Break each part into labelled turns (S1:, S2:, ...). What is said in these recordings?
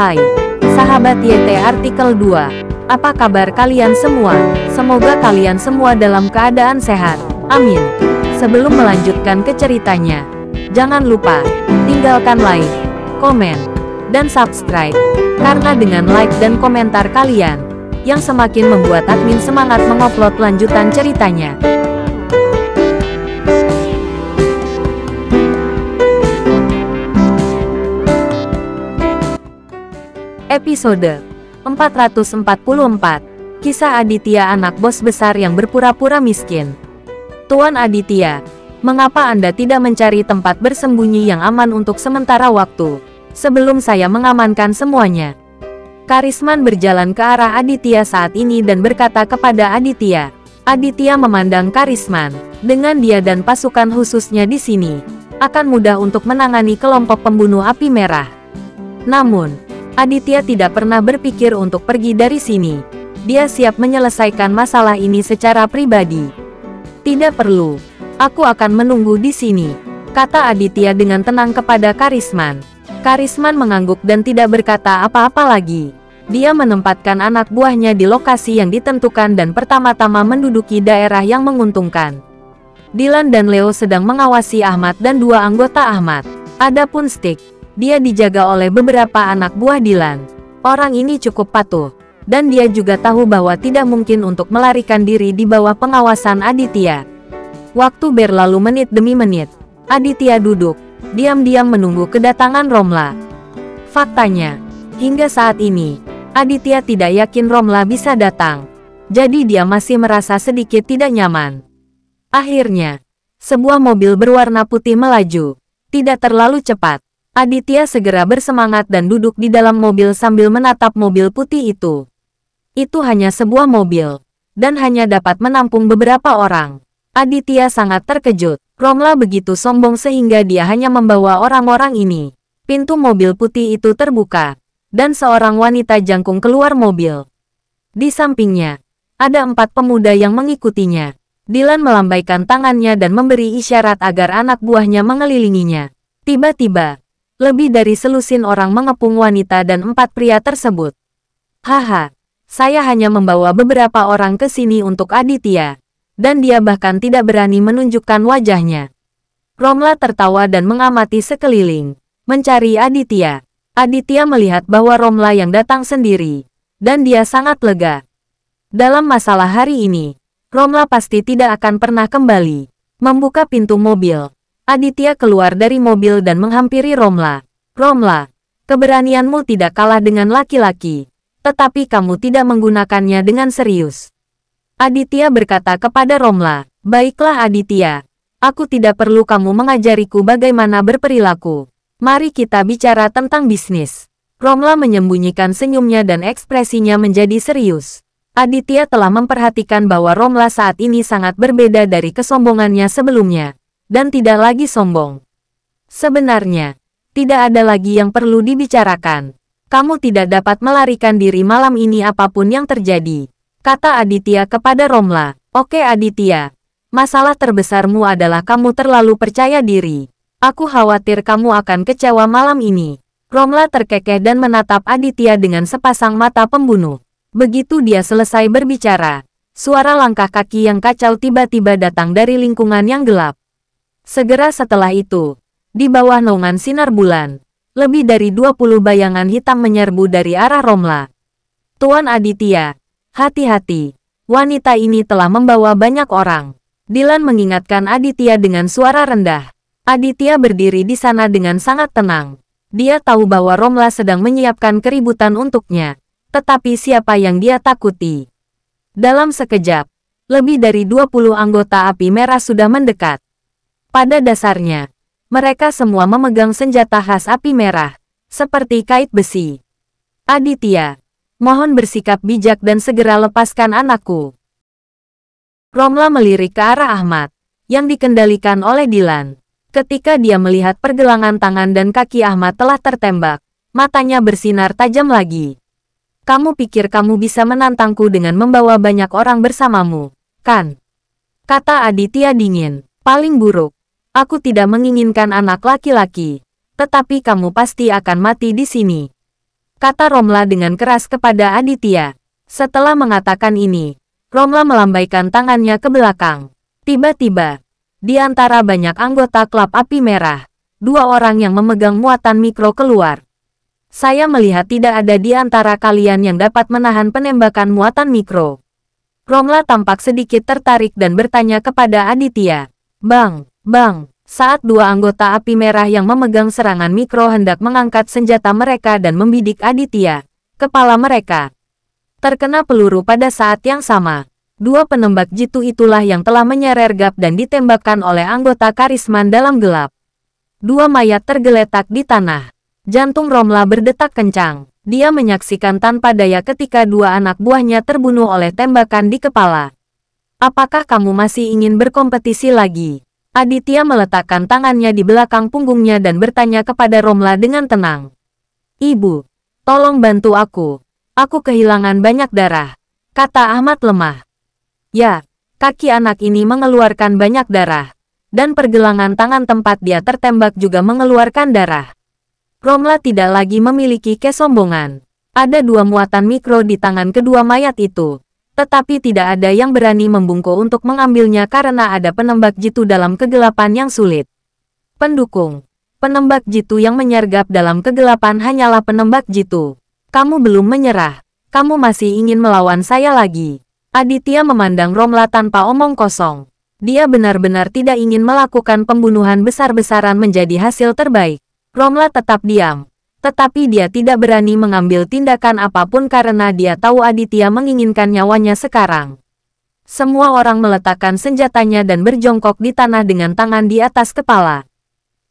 S1: Hai, sahabat YT Artikel 2. Apa kabar kalian semua? Semoga kalian semua dalam keadaan sehat. Amin. Sebelum melanjutkan ke ceritanya, jangan lupa tinggalkan like, komen, dan subscribe. Karena dengan like dan komentar kalian, yang semakin membuat admin semangat mengupload lanjutan ceritanya. Episode 444. Kisah Aditya, anak bos besar yang berpura-pura miskin. Tuan Aditya, mengapa Anda tidak mencari tempat bersembunyi yang aman untuk sementara waktu, sebelum saya mengamankan semuanya? Karisman berjalan ke arah Aditya saat ini dan berkata kepada Aditya. Aditya memandang Karisman. Dengan dia dan pasukan khususnya di sini, akan mudah untuk menangani kelompok pembunuh api merah. Namun, Aditya tidak pernah berpikir untuk pergi dari sini. Dia siap menyelesaikan masalah ini secara pribadi. Tidak perlu. Aku akan menunggu di sini, kata Aditya dengan tenang kepada Karisman. Karisman mengangguk dan tidak berkata apa-apa lagi. Dia menempatkan anak buahnya di lokasi yang ditentukan dan pertama-tama menduduki daerah yang menguntungkan. Dylan dan Leo sedang mengawasi Ahmad dan dua anggota Ahmad. Adapun Stick, dia dijaga oleh beberapa anak buah Dylan. Orang ini cukup patuh, dan dia juga tahu bahwa tidak mungkin untuk melarikan diri di bawah pengawasan Aditya. Waktu berlalu menit demi menit. Aditya duduk, diam-diam menunggu kedatangan Romla. Faktanya, hingga saat ini, Aditya tidak yakin Romla bisa datang. Jadi dia masih merasa sedikit tidak nyaman. Akhirnya, sebuah mobil berwarna putih melaju. Tidak terlalu cepat. Aditya segera bersemangat dan duduk di dalam mobil sambil menatap mobil putih itu. Itu hanya sebuah mobil, dan hanya dapat menampung beberapa orang. Aditya sangat terkejut. Romla begitu sombong sehingga dia hanya membawa orang-orang ini. Pintu mobil putih itu terbuka, dan seorang wanita jangkung keluar mobil. Di sampingnya, ada 4 pemuda yang mengikutinya. Dylan melambaikan tangannya dan memberi isyarat agar anak buahnya mengelilinginya. Tiba-tiba, lebih dari selusin orang mengepung wanita dan 4 pria tersebut. Haha, saya hanya membawa beberapa orang ke sini untuk Aditya. Dan dia bahkan tidak berani menunjukkan wajahnya. Romla tertawa dan mengamati sekeliling, mencari Aditya. Aditya melihat bahwa Romla yang datang sendiri, dan dia sangat lega. Dalam masalah hari ini, Romla pasti tidak akan pernah kembali. Membuka pintu mobil, Aditya keluar dari mobil dan menghampiri Romla. Romla, keberanianmu tidak kalah dengan laki-laki, tetapi kamu tidak menggunakannya dengan serius. Aditya berkata kepada Romla, baiklah Aditya, aku tidak perlu kamu mengajariku bagaimana berperilaku. Mari kita bicara tentang bisnis. Romla menyembunyikan senyumnya dan ekspresinya menjadi serius. Aditya telah memperhatikan bahwa Romla saat ini sangat berbeda dari kesombongannya sebelumnya. Dan tidak lagi sombong. Sebenarnya, tidak ada lagi yang perlu dibicarakan. Kamu tidak dapat melarikan diri malam ini apapun yang terjadi, kata Aditya kepada Romla. Oke Aditya, masalah terbesarmu adalah kamu terlalu percaya diri. Aku khawatir kamu akan kecewa malam ini. Romla terkekeh dan menatap Aditya dengan sepasang mata pembunuh. Begitu dia selesai berbicara, suara langkah kaki yang kacau tiba-tiba datang dari lingkungan yang gelap. Segera setelah itu, di bawah naungan sinar bulan, lebih dari 20 bayangan hitam menyerbu dari arah Romla. Tuan Aditya, hati-hati, wanita ini telah membawa banyak orang. Dylan mengingatkan Aditya dengan suara rendah. Aditya berdiri di sana dengan sangat tenang. Dia tahu bahwa Romla sedang menyiapkan keributan untuknya, tetapi siapa yang dia takuti? Dalam sekejap, lebih dari 20 anggota api merah sudah mendekat. Pada dasarnya, mereka semua memegang senjata khas api merah, seperti kait besi. Aditya, mohon bersikap bijak dan segera lepaskan anakku. Romla melirik ke arah Ahmad, yang dikendalikan oleh Dylan. Ketika dia melihat pergelangan tangan dan kaki Ahmad telah tertembak, matanya bersinar tajam lagi. Kamu pikir kamu bisa menantangku dengan membawa banyak orang bersamamu, kan? Kata Aditya dingin. Paling buruk. Aku tidak menginginkan anak laki-laki, tetapi kamu pasti akan mati di sini. kata Romla dengan keras kepada Aditya. Setelah mengatakan ini, Romla melambaikan tangannya ke belakang. Tiba-tiba, di antara banyak anggota klub api merah, dua orang yang memegang muatan mikro keluar. Saya melihat tidak ada di antara kalian yang dapat menahan penembakan muatan mikro. Romla tampak sedikit tertarik dan bertanya kepada Aditya. Bang, saat dua anggota api merah yang memegang serangan mikro hendak mengangkat senjata mereka dan membidik Aditya, kepala mereka terkena peluru pada saat yang sama. Dua penembak jitu itulah yang telah menyeret Gap dan ditembakkan oleh anggota Karisman dalam gelap. Dua mayat tergeletak di tanah. Jantung Romla berdetak kencang. Dia menyaksikan tanpa daya ketika dua anak buahnya terbunuh oleh tembakan di kepala. Apakah kamu masih ingin berkompetisi lagi? Aditya meletakkan tangannya di belakang punggungnya dan bertanya kepada Romla dengan tenang. Ibu, tolong bantu aku. Aku kehilangan banyak darah, kata Ahmad lemah. Ya, kaki anak ini mengeluarkan banyak darah, dan pergelangan tangan tempat dia tertembak juga mengeluarkan darah. Romla tidak lagi memiliki kesombongan. Ada dua muatan mikro di tangan kedua mayat itu, tetapi tidak ada yang berani membungkuk untuk mengambilnya karena ada penembak jitu dalam kegelapan yang sulit. Pendukung, penembak jitu yang menyergap dalam kegelapan hanyalah penembak jitu. Kamu belum menyerah. Kamu masih ingin melawan saya lagi. Aditya memandang Romla tanpa omong kosong. Dia benar-benar tidak ingin melakukan pembunuhan besar-besaran menjadi hasil terbaik. Romla tetap diam. Tetapi dia tidak berani mengambil tindakan apapun karena dia tahu Aditya menginginkan nyawanya sekarang. Semua orang meletakkan senjatanya dan berjongkok di tanah dengan tangan di atas kepala.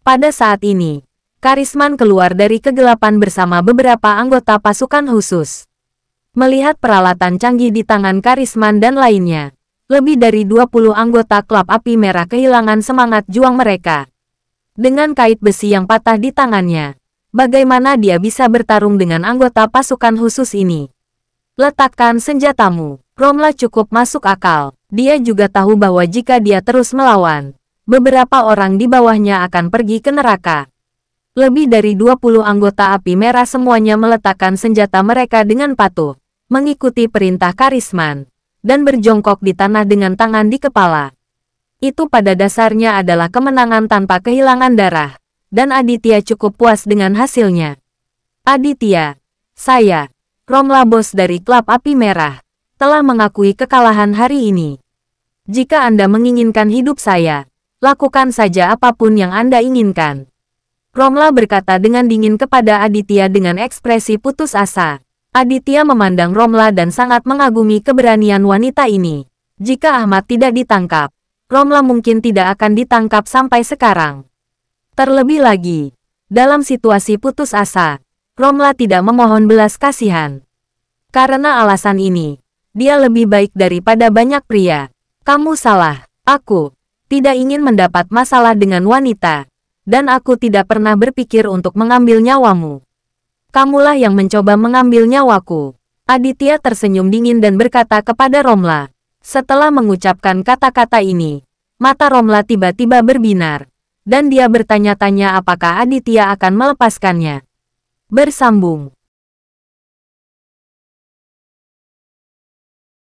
S1: Pada saat ini, Karisman keluar dari kegelapan bersama beberapa anggota pasukan khusus. Melihat peralatan canggih di tangan Karisman dan lainnya, lebih dari 20 anggota klub api merah kehilangan semangat juang mereka. Dengan kait besi yang patah di tangannya, bagaimana dia bisa bertarung dengan anggota pasukan khusus ini? Letakkan senjatamu. Romla cukup masuk akal. Dia juga tahu bahwa jika dia terus melawan, beberapa orang di bawahnya akan pergi ke neraka. Lebih dari 20 anggota api merah semuanya meletakkan senjata mereka dengan patuh, mengikuti perintah Karisman, dan berjongkok di tanah dengan tangan di kepala. Itu pada dasarnya adalah kemenangan tanpa kehilangan darah, dan Aditya cukup puas dengan hasilnya. Aditya, saya, Romla bos dari klub api merah, telah mengakui kekalahan hari ini. Jika Anda menginginkan hidup saya, lakukan saja apapun yang Anda inginkan. Romla berkata dengan dingin kepada Aditya dengan ekspresi putus asa. Aditya memandang Romla dan sangat mengagumi keberanian wanita ini. Jika Ahmad tidak ditangkap, Romla mungkin tidak akan ditangkap sampai sekarang. Terlebih lagi, dalam situasi putus asa, Romla tidak memohon belas kasihan. Karena alasan ini, dia lebih baik daripada banyak pria. Kamu salah, aku tidak ingin mendapat masalah dengan wanita. Dan aku tidak pernah berpikir untuk mengambil nyawamu. Kamulah yang mencoba mengambil nyawaku. Aditya tersenyum dingin dan berkata kepada Romla. Setelah mengucapkan kata-kata ini, mata Romla tiba-tiba berbinar. Dan dia bertanya-tanya apakah Aditya akan melepaskannya. Bersambung.